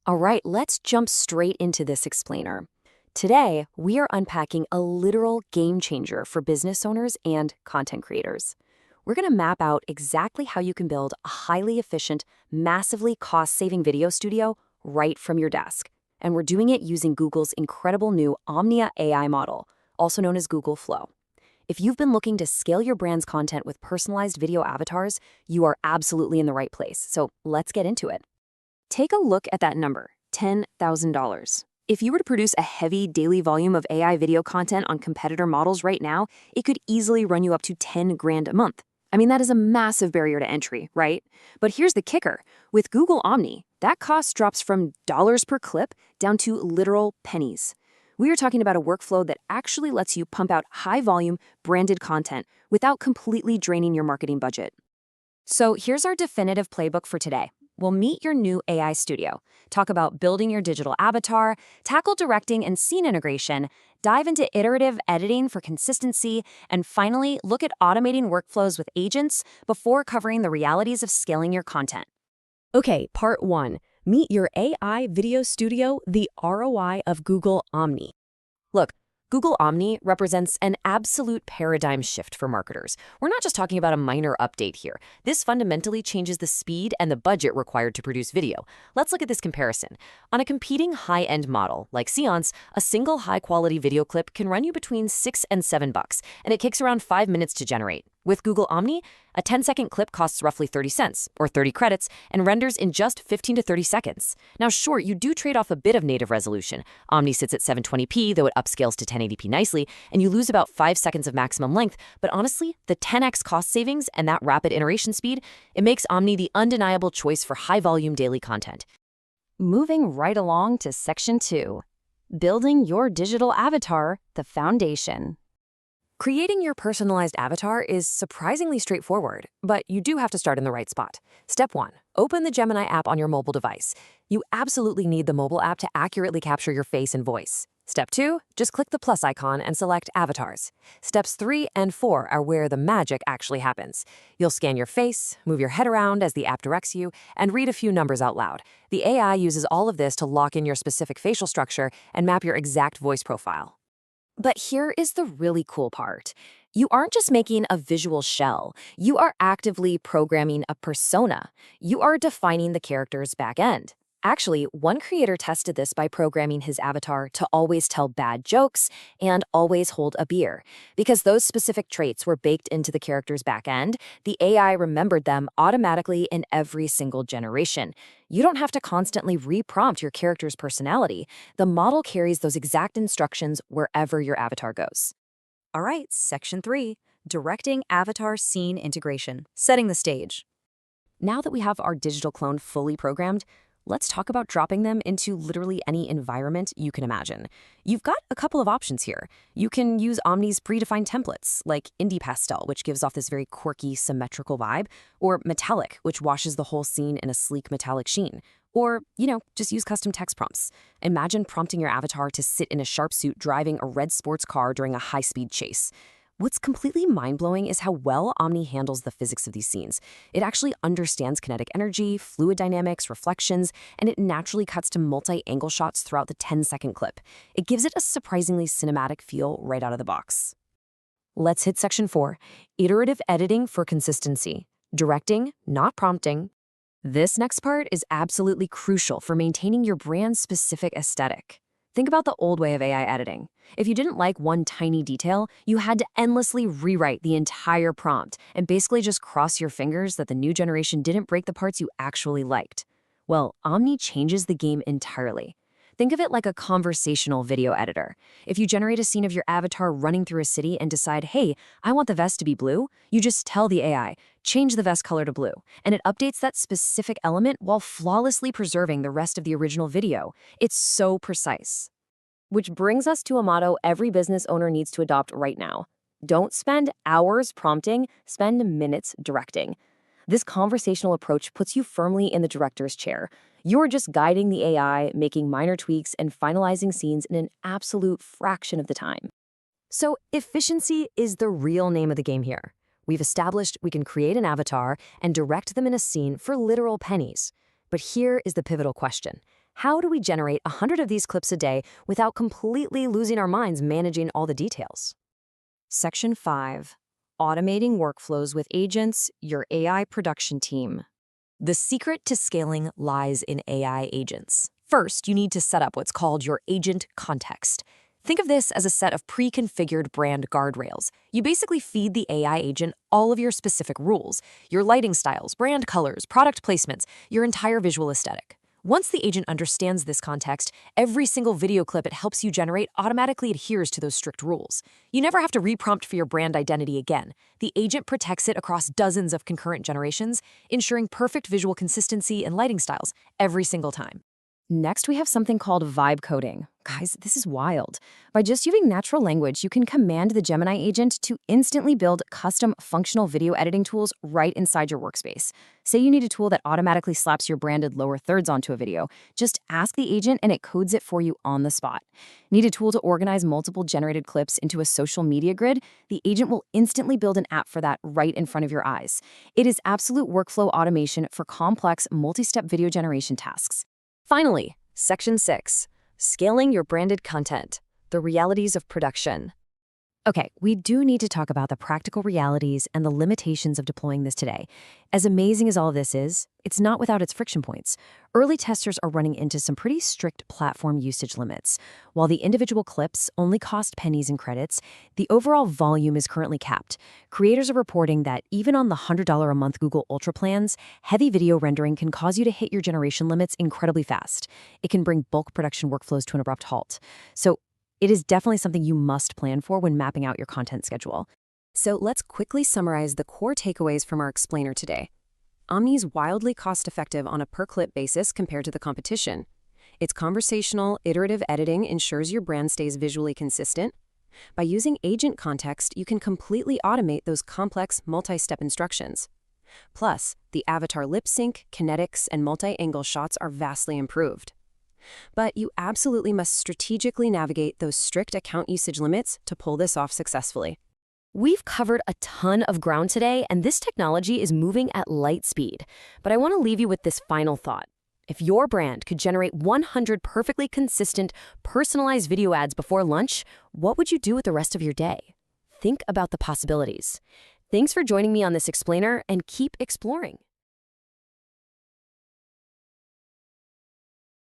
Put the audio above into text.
All right, let's jump straight into this explainer. Today, we are unpacking a literal game changer for business owners and content creators. We're going to map out exactly how you can build a highly efficient, massively cost-saving video studio right from your desk. And we're doing it using Google's incredible new Omnia AI model, also known as Google Flow. If you've been looking to scale your brand's content with personalized video avatars, you are absolutely in the right place. So let's get into it. Take a look at that number, $10,000. If you were to produce a heavy daily volume of AI video content on competitor models right now, it could easily run you up to 10 grand a month. I mean, that is a massive barrier to entry, right? But here's the kicker. With Google Omni, that cost drops from dollars per clip down to literal pennies. We are talking about a workflow that actually lets you pump out high-volume, branded content without completely draining your marketing budget. So here's our definitive playbook for today. We'll meet your new AI studio, talk about building your digital avatar, tackle directing and scene integration, dive into iterative editing for consistency, and finally, look at automating workflows with agents before covering the realities of scaling your content. Okay, part 1. Meet your AI video studio, the ROI of Google Omni. Look, Google Omni represents an absolute paradigm shift for marketers. We're not just talking about a minor update here. This fundamentally changes the speed and the budget required to produce video. Let's look at this comparison. On a competing high-end model like Seance, a single high-quality video clip can run you between $6 and $7, and it takes around 5 minutes to generate. With Google Omni, a 10-second clip costs roughly 30 cents, or 30 credits, and renders in just 15 to 30 seconds. Now, sure, you do trade off a bit of native resolution. Omni sits at 720p, though it upscales to 1080p nicely, and you lose about 5 seconds of maximum length. But honestly, the 10x cost savings and that rapid iteration speed, it makes Omni the undeniable choice for high-volume daily content. Moving right along to Section 2. Building your digital avatar, the foundation. Creating your personalized avatar is surprisingly straightforward, but you do have to start in the right spot. Step 1. Open the Gemini app on your mobile device. You absolutely need the mobile app to accurately capture your face and voice. Step 2. Just click the plus icon and select Avatars. Steps 3 and 4 are where the magic actually happens. You'll scan your face, move your head around as the app directs you, and read a few numbers out loud. The AI uses all of this to lock in your specific facial structure and map your exact voice profile. But here is the really cool part. You aren't just making a visual shell. You are actively programming a persona. You are defining the character's back end. Actually, one creator tested this by programming his avatar to always tell bad jokes and always hold a beer. Because those specific traits were baked into the character's back end, the AI remembered them automatically in every single generation. You don't have to constantly reprompt your character's personality. The model carries those exact instructions wherever your avatar goes. All right, Section 3, Directing Avatar Scene Integration, setting the stage. Now that we have our digital clone fully programmed, let's talk about dropping them into literally any environment you can imagine. You've got a couple of options here. You can use Omni's predefined templates, like Indie Pastel, which gives off this very quirky, symmetrical vibe, or Metallic, which washes the whole scene in a sleek metallic sheen. Or, just use custom text prompts. Imagine prompting your avatar to sit in a sharp suit driving a red sports car during a high-speed chase. What's completely mind-blowing is how well Omni handles the physics of these scenes. It actually understands kinetic energy, fluid dynamics, reflections, and it naturally cuts to multi-angle shots throughout the 10-second clip. It gives it a surprisingly cinematic feel right out of the box. Let's hit Section 4, Iterative Editing for Consistency. Directing, not prompting. This next part is absolutely crucial for maintaining your brand's specific aesthetic. Think about the old way of AI editing. If you didn't like one tiny detail, you had to endlessly rewrite the entire prompt and basically just cross your fingers that the new generation didn't break the parts you actually liked. Well, Omni changes the game entirely. Think of it like a conversational video editor. If you generate a scene of your avatar running through a city and decide, hey, I want the vest to be blue, you just tell the AI, change the vest color to blue, and it updates that specific element while flawlessly preserving the rest of the original video. It's so precise. Which brings us to a motto every business owner needs to adopt right now. Don't spend hours prompting, spend minutes directing. This conversational approach puts you firmly in the director's chair. You're just guiding the AI, making minor tweaks, and finalizing scenes in an absolute fraction of the time. So efficiency is the real name of the game here. We've established we can create an avatar and direct them in a scene for literal pennies. But here is the pivotal question. How do we generate 100 of these clips a day without completely losing our minds managing all the details? Section 5. Automating workflows with agents, your AI production team. The secret to scaling lies in AI agents. First, you need to set up what's called your agent context. Think of this as a set of pre-configured brand guardrails. You basically feed the AI agent all of your specific rules, your lighting styles, brand colors, product placements, your entire visual aesthetic. Once the agent understands this context, every single video clip it helps you generate automatically adheres to those strict rules. You never have to reprompt for your brand identity again. The agent protects it across dozens of concurrent generations, ensuring perfect visual consistency and lighting styles every single time. Next, we have something called vibe coding. Guys, this is wild. By just using natural language, you can command the Gemini agent to instantly build custom functional video editing tools right inside your workspace. Say you need a tool that automatically slaps your branded lower thirds onto a video. Just ask the agent and it codes it for you on the spot. Need a tool to organize multiple generated clips into a social media grid? The agent will instantly build an app for that right in front of your eyes. It is absolute workflow automation for complex multi-step video generation tasks. Finally, Section 6. Scaling your branded content. The realities of production. Okay, we do need to talk about the practical realities and the limitations of deploying this today. As amazing as all of this is, it's not without its friction points. Early testers are running into some pretty strict platform usage limits. While the individual clips only cost pennies in credits, the overall volume is currently capped. Creators are reporting that even on the $100 a month Google Ultra plans, heavy video rendering can cause you to hit your generation limits incredibly fast. It can bring bulk production workflows to an abrupt halt. So it is definitely something you must plan for when mapping out your content schedule. So let's quickly summarize the core takeaways from our explainer today. Omni's wildly cost-effective on a per-clip basis compared to the competition. Its conversational, iterative editing ensures your brand stays visually consistent. By using agent context, you can completely automate those complex multi-step instructions. Plus, the avatar lip sync, kinetics, and multi-angle shots are vastly improved. But you absolutely must strategically navigate those strict account usage limits to pull this off successfully. We've covered a ton of ground today, and this technology is moving at light speed. But I want to leave you with this final thought. If your brand could generate 100 perfectly consistent, personalized video ads before lunch, what would you do with the rest of your day? Think about the possibilities. Thanks for joining me on this explainer, and keep exploring.